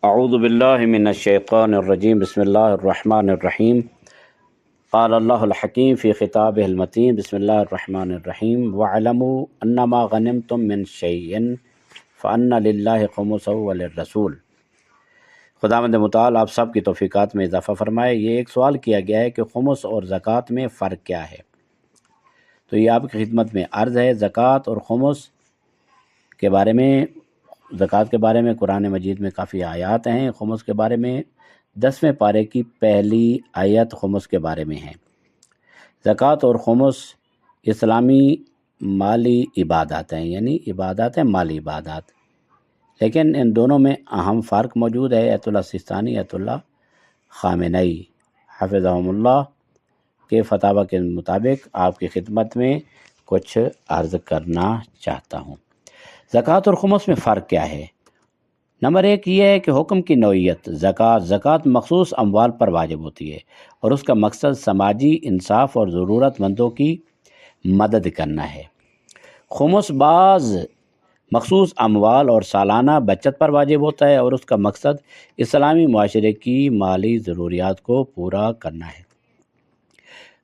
اعوذ باللہ من الشیطان الرجیم بسم اللہ الرحمن الرحیم قال اللہ الحکیم فی خطابہ المتین بسم اللہ الرحمن الرحیم وَاعْلَمُوا أَنَّمَا غَنِمْتُم مِّن شَيْءٍ فَأَنَّ لِلَّهِ خُمُسَهُ وَلِلرَّسُولِ۔ خداوند متعال آپ سب کی توفیقات میں اضافہ فرمائے۔ یہ ایک سوال کیا گیا ہے کہ خمس اور زکوٰۃ میں فرق کیا ہے، تو یہ آپ کی خدمت میں عرض ہے۔ زکوٰۃ اور خمس کے بارے میں، زکوٰۃ کے بارے میں قرآن مجید میں کافی آیات ہیں۔ خمس کے بارے میں 10ویں پارے کی پہلی آیت خمس کے بارے میں ہے۔ زکوٰۃ اور خمس اسلامی مالی عبادات ہیں، یعنی عبادات ہیں، مالی عبادات، لیکن ان دونوں میں اہم فرق موجود ہے۔ ایت اللہ سیستانی، ایت اللہ خامنئی حفظہم اللہ کے فتاوی کے مطابق آپ کی خدمت میں کچھ عرض کرنا چاہتا ہوں۔ زکوٰۃ اور خمس میں فرق کیا ہے؟ نمبر ایک یہ ہے کہ حکم کی نوعیت۔ زکوٰۃ مخصوص اموال پر واجب ہوتی ہے اور اس کا مقصد سماجی انصاف اور ضرورت مندوں کی مدد کرنا ہے۔ خمس بعض مخصوص اموال اور سالانہ بچت پر واجب ہوتا ہے اور اس کا مقصد اسلامی معاشرے کی مالی ضروریات کو پورا کرنا ہے۔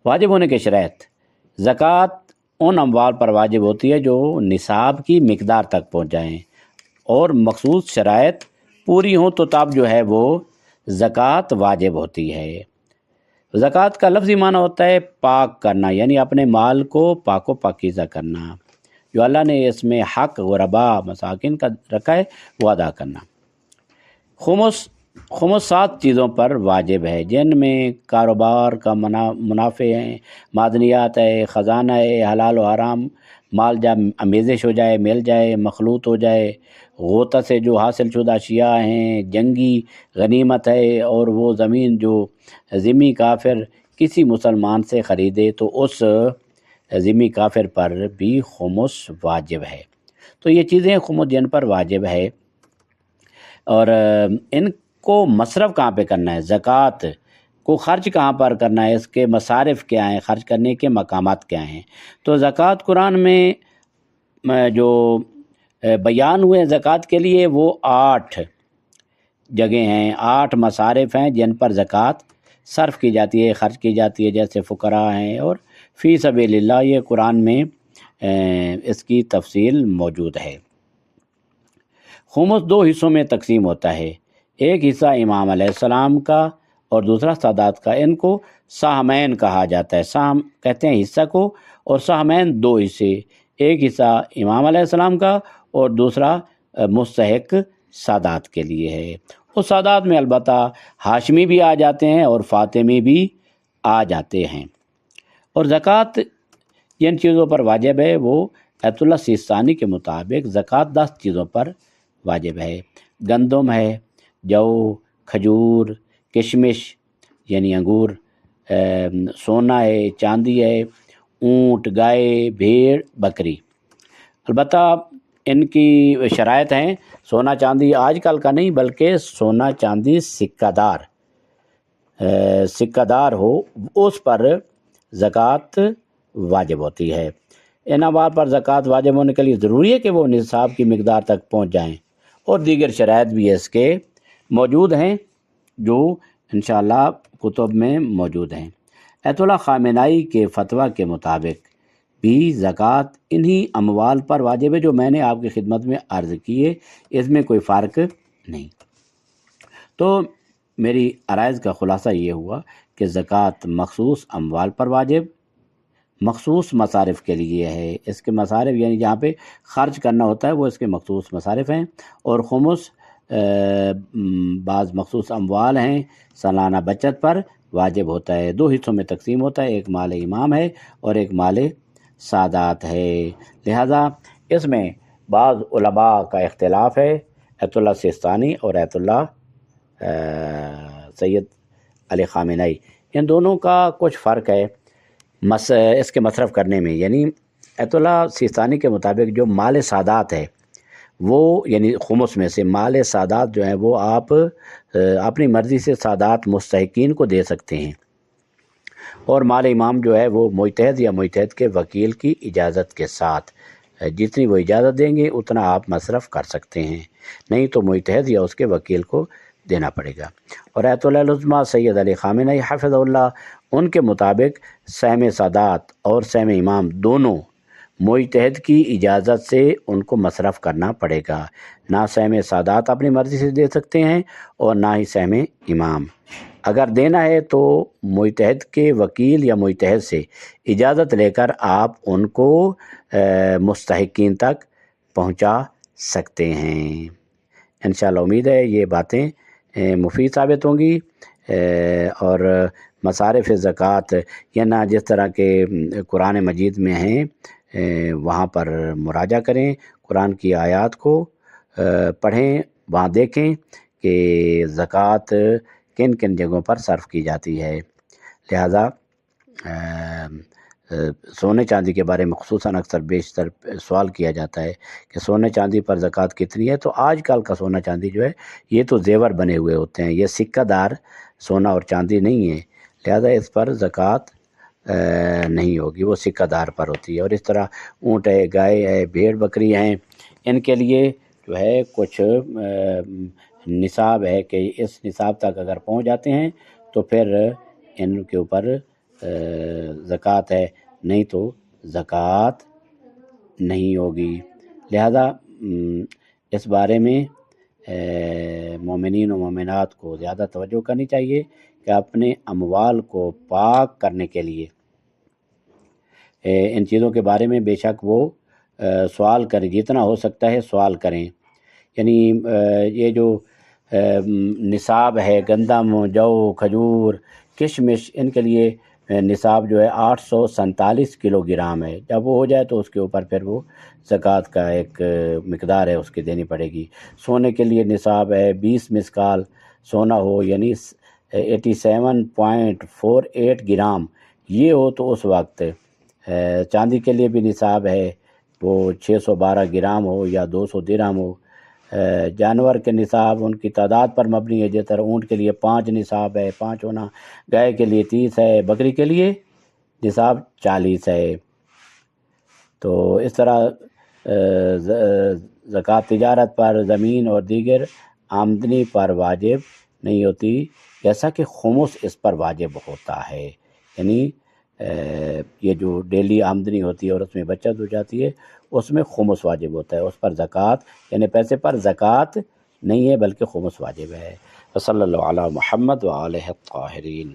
واجب ہونے کے شرائط۔ زکوٰۃ ان اموال پر واجب ہوتی ہے جو نصاب کی مقدار تک پہنچ جائیں اور مخصوص شرائط پوری ہوں تو تب جو ہے وہ زکوٰۃ واجب ہوتی ہے۔ زکوٰۃ کا لفظی معنی ہوتا ہے پاک کرنا، یعنی اپنے مال کو پاک و پاکیزہ کرنا، جو اللہ نے اس میں حق غربا مساکین کا رکھا ہے وہ ادا کرنا۔ خمس 7 چیزوں پر واجب ہے، جن میں کاروبار کا منافع ہیں، معدنیات ہے، خزانہ ہے، حلال و حرام مال جب آمیزش ہو جائے، مل جائے، مخلوط ہو جائے، غوطہ سے جو حاصل شدہ اشیاء ہیں، جنگی غنیمت ہے، اور وہ زمین جو ذمی کافر کسی مسلمان سے خریدے تو اس ذمی کافر پر بھی خمس واجب ہے۔ تو یہ چیزیں خمس جن پر واجب ہے، اور ان کو مصرف کہاں پہ کرنا ہے، زکوٰۃ کو خرچ کہاں پر کرنا ہے، اس کے مصارف کیا ہیں، خرچ کرنے کے مقامات کیا ہیں۔ تو زکوٰۃ قرآن میں جو بیان ہوئے زکوٰۃ کے لیے وہ 8 جگہ ہیں، 8 مصارف ہیں جن پر زکوٰۃ صرف کی جاتی ہے، خرچ کی جاتی ہے، جیسے فقراء ہیں اور فی سبیل اللہ۔ یہ قرآن میں اس کی تفصیل موجود ہے۔ خمس 2 حصوں میں تقسیم ہوتا ہے، ایک حصہ امام علیہ السلام کا اور دوسرا سادات کا۔ ان کو سہمین کہا جاتا ہے، سہم کہتے ہیں حصہ کو، اور سہمین 2 حصے، ایک حصہ امام علیہ السلام کا اور دوسرا مستحق سادات کے لیے ہے۔ اس سادات میں البتہ ہاشمی بھی آ جاتے ہیں اور فاطمی بھی آ جاتے ہیں۔ اور زکوٰۃ جن چیزوں پر واجب ہے وہ ایت اللہ سیستانی کے مطابق زکوٰۃ 10 چیزوں پر واجب ہے۔ گندم ہے، جو، کھجور، کشمش یعنی انگور، سونا ہے، چاندی ہے، اونٹ، گائے، بھیڑ، بکری۔ البتہ ان کی شرائط ہیں، سونا چاندی آج کل کا نہیں بلکہ سونا چاندی سکہ دار ہو، اس پر زکوٰۃ واجب ہوتی ہے۔ ان اموال پر زکوٰۃ واجب ہونے کے لیے ضروری ہے کہ وہ نصاب کی مقدار تک پہنچ جائیں، اور دیگر شرائط بھی اس کے موجود ہیں جو انشاءاللہ کتب میں موجود ہیں۔ ایت اللہ خامنئی کے فتویٰ کے مطابق بھی زکوٰۃ انہی اموال پر واجب ہے جو میں نے آپ کی خدمت میں عرض کی ہے، اس میں کوئی فرق نہیں۔ تو میری عرائض کا خلاصہ یہ ہوا کہ زکوٰۃ مخصوص اموال پر واجب، مخصوص مصارف کے لیے ہے۔ اس کے مصارف یعنی جہاں پہ خرچ کرنا ہوتا ہے وہ اس کے مخصوص مصارف ہیں، اور خمس بعض مخصوص اموال ہیں، سالانہ بچت پر واجب ہوتا ہے۔ 2 حصوں میں تقسیم ہوتا ہے، ایک مال امام ہے اور ایک مال سادات ہے۔ لہذا اس میں بعض علماء کا اختلاف ہے، ایت اللہ سیستانی اور ایت اللہ سید علی خامنئی، ان دونوں کا کچھ فرق ہے اس کے مصرف کرنے میں۔ یعنی ایت اللہ سیستانی کے مطابق جو مال سادات ہے وہ، یعنی خمس میں سے مال سادات جو ہے وہ آپ اپنی مرضی سے سادات مستحقین کو دے سکتے ہیں، اور مال امام جو ہے وہ مجتہد یا مجتہد کے وکیل کی اجازت کے ساتھ جتنی وہ اجازت دیں گے اتنا آپ مصرف کر سکتے ہیں۔ نہیں تو متحد یا اس کے وکیل کو دینا پڑے گا۔ اور آیت اللہ العظمیٰ سید علی خامنئی حفظ اللہ، ان کے مطابق سہم سادات اور سہم امام دونوں متحد کی اجازت سے ان کو مصرف کرنا پڑے گا۔ نہ سہم سادات اپنی مرضی سے دے سکتے ہیں اور نہ ہی سہم امام۔ اگر دینا ہے تو متحد کے وکیل یا متحد سے اجازت لے کر آپ ان کو مستحقین تک پہنچا سکتے ہیں۔ انشاءاللہ امید ہے یہ باتیں مفید ثابت ہوں گی، اور مصارف زکوٰۃ یا نہ جس طرح کے قرآن مجید میں ہیں وہاں پر مراجعہ کریں، قرآن کی آیات کو پڑھیں، وہاں دیکھیں کہ زکوٰۃ کن کن جگہوں پر صرف کی جاتی ہے۔ لہٰذا سونے چاندی کے بارے میں خصوصاً اکثر بیشتر سوال کیا جاتا ہے کہ سونے چاندی پر زکوٰۃ کتنی ہے، تو آج کل کا سونا چاندی جو ہے یہ تو زیور بنے ہوئے ہوتے ہیں، یہ سکہ دار سونا اور چاندی نہیں ہے، لہذا اس پر زکوٰۃ نہیں ہوگی، وہ سکہ دار پر ہوتی ہے۔ اور اس طرح اونٹ ہے، گائے ہے، بھیڑ بکری ہیں، ان کے لیے جو ہے کچھ نصاب ہے کہ اس نصاب تک اگر پہنچ جاتے ہیں تو پھر ان کے اوپر زکوٰۃ ہے، نہیں تو زکوٰۃ نہیں ہوگی۔ لہذا اس بارے میں مومنین و مومنات کو زیادہ توجہ کرنی چاہیے کہ اپنے اموال کو پاک کرنے کے لیے ان چیزوں کے بارے میں بے شک وہ سوال کریں، جتنا ہو سکتا ہے سوال کریں۔ یعنی یہ جو نصاب ہے گندم، جو، کھجور، کشمش، ان کے لیے نصاب جو ہے 847 کلو گرام ہے۔ جب وہ ہو جائے تو اس کے اوپر پھر وہ زکوٰۃ کا ایک مقدار ہے اس کی دینی پڑے گی۔ سونے کے لیے نصاب ہے 20 مسکال سونا ہو، یعنی 87.48 گرام یہ ہو تو اس وقت۔ چاندی کے لیے بھی نصاب ہے، وہ 612 گرام ہو یا 200 درہم ہو۔ جانور کے نصاب ان کی تعداد پر مبنی ہے، جس طرح اونٹ کے لیے 5 نصاب ہے، 5 ہونا، گائے کے لیے 30 ہے، بکری کے لیے نصاب 40 ہے۔ تو اس طرح زکوٰۃ تجارت پر، زمین اور دیگر آمدنی پر واجب نہیں ہوتی، جیسا کہ خمس اس پر واجب ہوتا ہے۔ یعنی یہ جو ڈیلی آمدنی ہوتی ہے اور اس میں بچت ہو جاتی ہے، اس میں خمس واجب ہوتا ہے، اس پر زکوٰۃ یعنی پیسے پر زکوٰۃ نہیں ہے بلکہ خمس واجب ہے۔ صلی اللہ علی محمد و آلہ الطاہرین۔